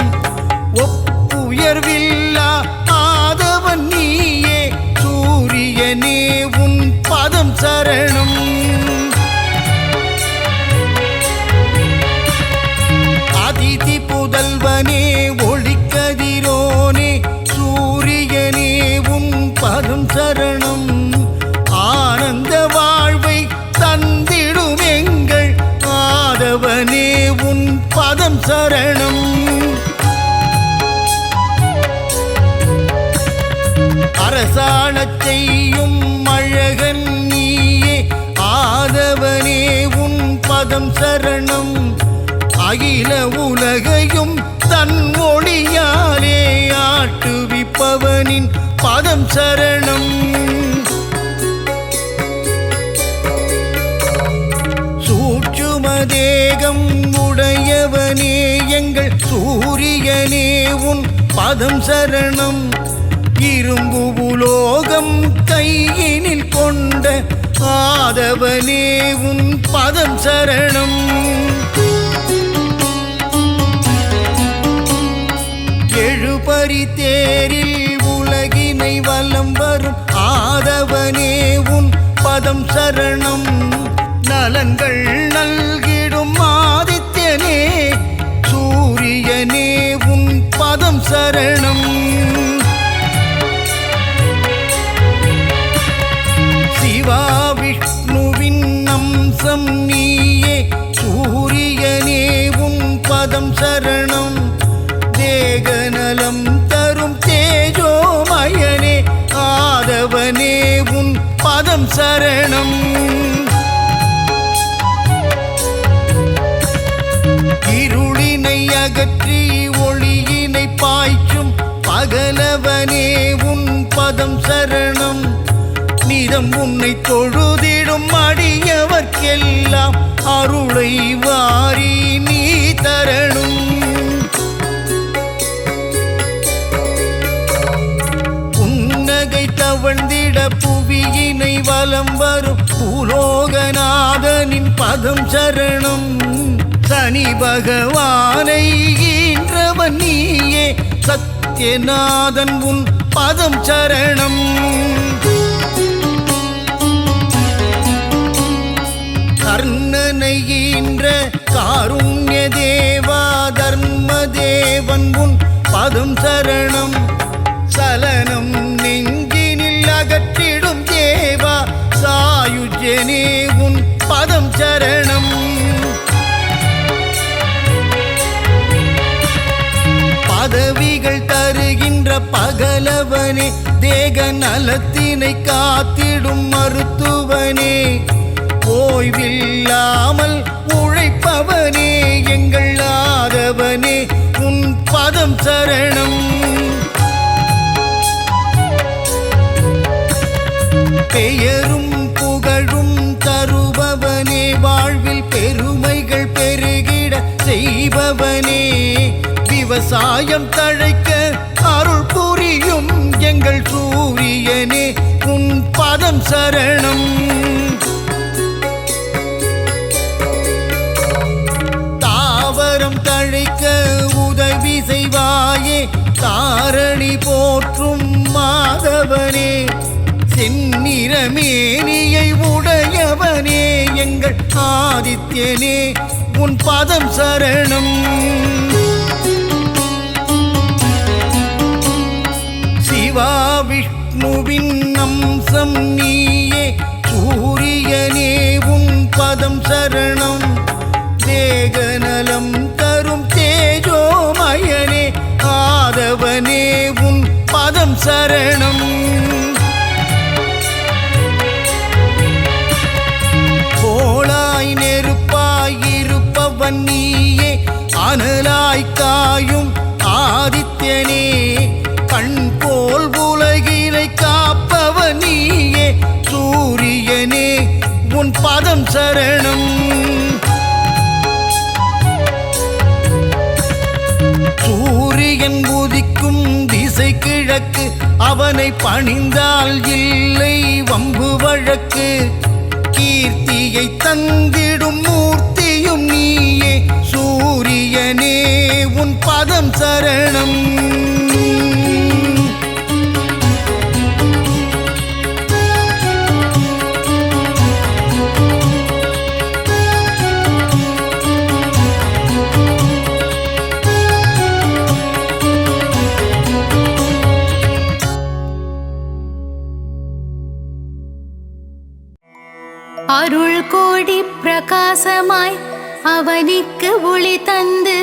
சரணம். அதிதி புதல்வனே ஒளிக்கதிரோனே சூரியனே உன் பதம் சரணம். ஆனந்த வாழ்வை தந்திடும் எங்கள் ஆதவனே உன் பதம் சரணம். அரசாணச் செய்யும் அழகன் நீயே ஆதவனே உன் பதம் சரணம். அகில உலகையும் தன் ஒளியாலே ஆட்டுவிப்பவனின் பதம் சரணம். சூட்சும தேகம் உடையவனே எங்கள் சூரியனே உன் பதம் சரணம். இரும்பு உலோகம் கையினில் கொண்ட ஆதவனே உன் பதம் சரணம். எழுபறி தேரில் உலகினை வலம் வரும் ஆதவனே உன் பதம் சரணம். நலன்கள் நல்கிடும் ஆதித்யனே சூரியனே உன் பதம் சரணம். சிவா விஷ்ணுவின் அம்சம் நீயே சூரியனே உன் பதம் சரணம். தேகநலம் தரும் தேஜோமயனே ஆதவனே உன் பதம் சரணம். இருளினை அகற்றி ஒளியினை பாய்ச்சும் பகலவனே உன் பதம் சரணம். நிதம் உன்னை தொழுதிடும் அடியவர்க்கெல்லாம் அருளை வாரி நீ தரணும். புன்னகை தவழ்ந்திட புவியினை வலம் வரும் பூலோகநாதனின் பதம் சரணம். சனி பகவானை ஈன்றவன் நீயே சத்யநாதன் உன் பதம் சரணம். கர்ணனை ஈன்ற காருண்ய தேவா தர்ம தேவன் உன் பதம் சரணம். சலனம் நெஞ்சினில் அகற்றிடும் தேவா சாயுஜ்யனே உன் பதம் சரணம். பதவிகள் தருகின்ற பகலவனே தேக நலத்தினை காத்திடும் மருத்துவனே ஓய்வில்லாமல் உழைப்பவனே எங்கள் ஆதவனே உன் பதம் சரணம். பெயரும் புகழும் தருபவனே வாழ்வில் பெருமைகள் பெருகிட செய்பவனே விவசாயம் தழைக்க அருள் புரியும் எங்கள் சூரியனே உன் பதம் சரணம். தாவரம் தழைக்க உதவி செய்வாயே தாரணி போற்றும் மாதவனே செந்நிறமேனியை உடையவனே எங்கள் ஆதித்யனே உன் பதம் சரணம். சிவா விஷ்ணுவின் அம்சம் நீயே சூரியனே உன் பதம் சரணம். தேகநலம் தரும் தேஜோமயனே ஆதவனே உன் பதம் சரணம். கோளாய் நெருப்பாய் இருப்பவன் நீயே அனலாய் காயும் ஆதித்யனே கண் போல் உலகினை காப்பவன் நீயே சூரியனே உன் பதம் சரணம். சூரியன் உதிக்கும் திசை கிழக்கு அவனை பணிந்தால் இல்லை வம்பு வழக்கு. கீர்த்தியை தந்திடும் மூர்த்தியும் நீயே சூரியனே உன் பதம் சரணம். அருள் கோடி பிரகாசமாய் அவனிக்கு ஒளி தந்து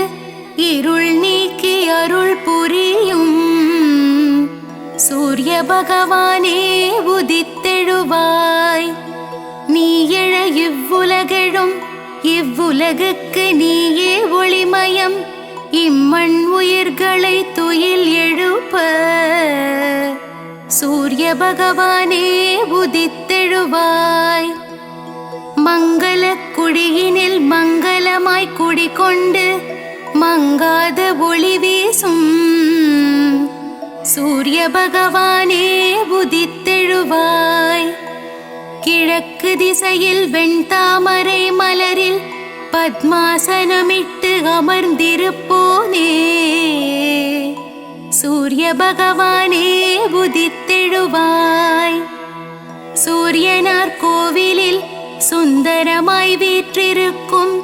இருள் நீக்கி அருள் புரியும் சூரிய பகவானே உதித்தெழுவாய். நீ எழ இவ்வுலகெழும் இவ்வுலகுக்கு நீயே ஒளிமயம் இம்மண் உயிர்களை துயில் எழுப்ப சூரிய பகவானே உதித்தெழுவாய். மங்கள குடியினில் மங்களமாய் குடிகொண்டு மங்காத ஒளி வீசும் சூரிய பகவானே உதித்தெழுவாய். கிழக்கு திசையில் வெண்தாமரை மலரில் பத்மாசனமிட்டு அமர்ந்திருப்போனே சூரிய பகவானே உதித்தெழுவாய். சூரியனார் கோவிலில் சுந்தரமாய் வீற்றிருக்கும்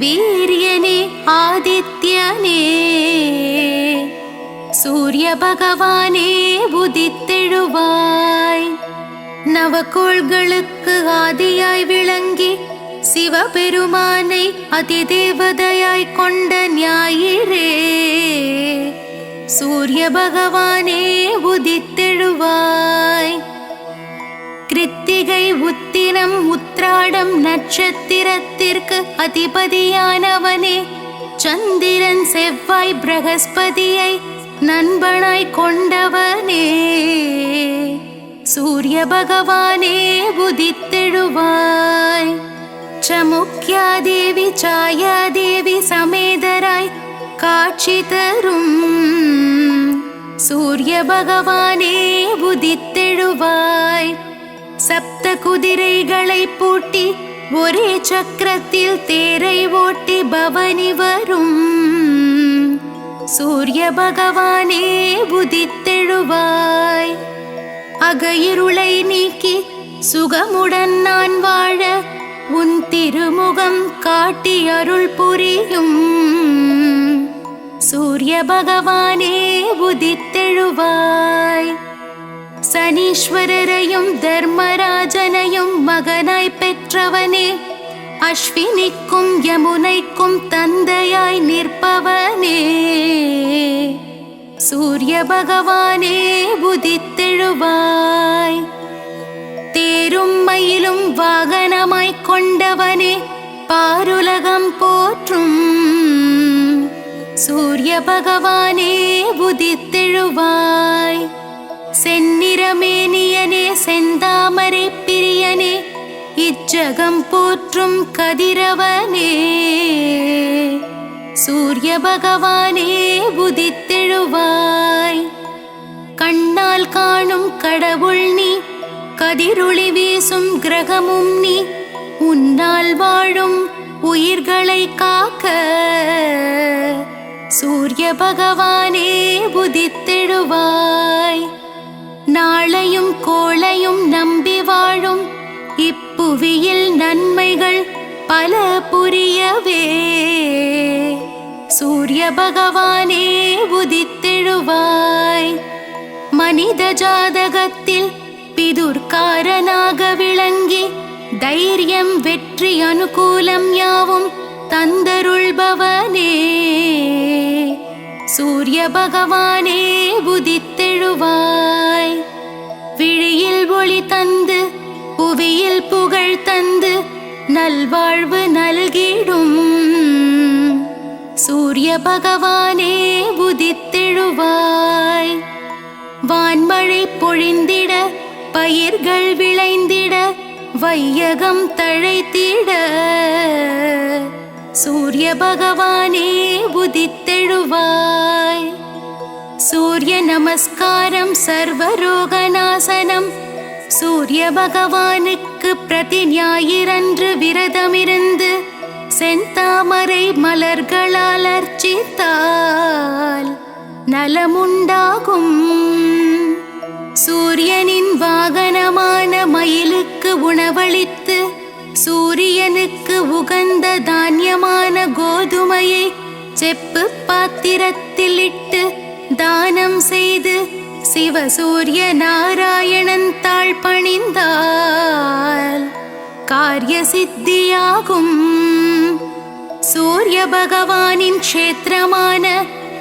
வீரியனே ஆதித்யனே சூரிய பகவானே உதித்தெழுவாய். நவகோள்களுக்கு ஆதியாய் விளங்கி சிவபெருமானை அதிதேவதையாய் கொண்ட ஞாயிறே சூரிய பகவானே உதித்தெழுவாய். கிருத்திகை உத்திரம் உத்ராடம் நட்சத்திரத்திற்கு அதிபதியானவனே சந்திரன் செவ்வாய் பிரகஸ்பதியை நண்பனாய் கொண்டவனே சூரிய பகவானே உதித்தெழுவாய். சமுக்யாதேவி சாயாதேவி சமேதராய் காட்சி தரும் சூரிய பகவானே உதித்தெழுவாய். சப்த குதிரைகளை பூட்டி ஒரே சக்கரத்தில் தேரை ஓட்டி பவனி வரும் சூரிய பகவானே உதித்தெழுவாய். அகையிருளை நீக்கி சுகமுடன் நான் வாழ உன் திருமுகம் காட்டி அருள் புரியும் சூரிய பகவானே உதித்தெழுவாய். சனீஸ்வரரையும் தர்மராஜனையும் மகனாய் பெற்றவனே அஸ்வினிக்கும் யமுனைக்கும் தந்தையாய் நிற்பவனே சூரிய பகவானே உதித்தெழுவாய். தேரும் மயிலும் வாகனமாய் கொண்டவனே பாருலகம் போற்றும் சூரிய பகவானே உதித்தெழுவாய். செந்நிறமேனியனே செந்தாமரை பிரியனே இச்சகம் போற்றும் கதிரவனே சூரிய பகவானே உதித்தெழுவாய். கண்ணால் காணும் கடவுள் நீ கதிரொளி வீசும் கிரகமும் நீ உன்னால் வாழும் உயிர்களை காக்க சூரிய பகவானே உதித்தெழுவாய். நாளையும் கோளையும் நம்பி வாழும் இப்புவியில் நன்மைகள் பல புரியவே சூரிய பகவானே உதித்தெழுவாய். மனித ஜாதகத்தில் பிதுர்காரனாக விளங்கி தைரியம் வெற்றி அனுகூலம் யாவும் தந்தருள்பவனே சூரிய பகவானே உதித்தெழுவாய். விழியில் ஒளி தந்து புவியில் புகழ் தந்து நல்வாழ்வு நல்கிடும் சூரிய பகவானே உதித்தெழுவாய். வான்மழை பொழிந்திட பயிர்கள் விளைந்திட வையகம் தழைத்திட சூரிய பகவானே உதித்தெழுவாய். சூரிய நமஸ்காரம் சர்வரோகநாசனம் சூரிய பகவானுக்கு பிரதி ஞாயிறன்று விரதமிருந்து செந்தாமரை மலர்களால் அர்ச்சித்தால் நலமுண்டாகும். சூரியனின் வாகனமான மயிலுக்கு உணவளித்து சூரியனுக்கு உகந்த தானியமான கோதுமையை செப்பு பாத்திரத்தில் இட்டு தானம் செய்து சிவசூரிய நாராயணன் தாழ் பணிந்தால் காரிய சித்தியாகும். சூரிய பகவானின் க்ஷேத்திரமான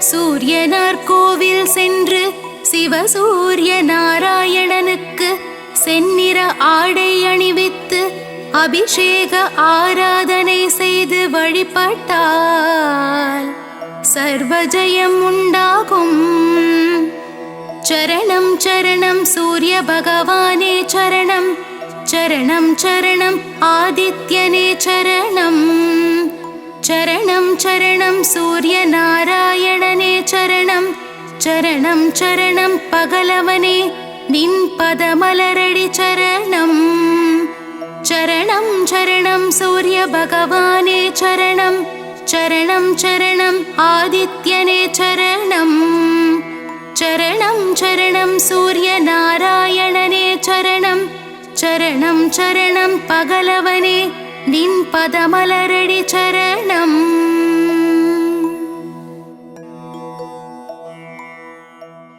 சூரியனார் கோவில் சென்று சிவசூரிய நாராயணனுக்கு செந்நிற ஆடை அணிவித்து அபிஷேக ஆராதனை செய்து வழிபட்டால் சர்வஜயம் உண்டாகும். சரணம் சரணம் சூரிய பகவானே சரணம், சரணம் சரணம் ஆதித்யனே சரணம், சரணம் சரணம் சூரிய நாராயணனே சரணம், சரணம் சரணம் பகலவனே நின் பதமலரடி சரணம். சரணம் சரணம் சூரிய பகவானே சரணம், சரணம் சரணம் ஆதித்யனே சரணம், சரணம் சரணம் சூரிய நாராயணனே சரணம், சரணம் சரணம் பகலவனே நின் பதமலரடி சரணம்.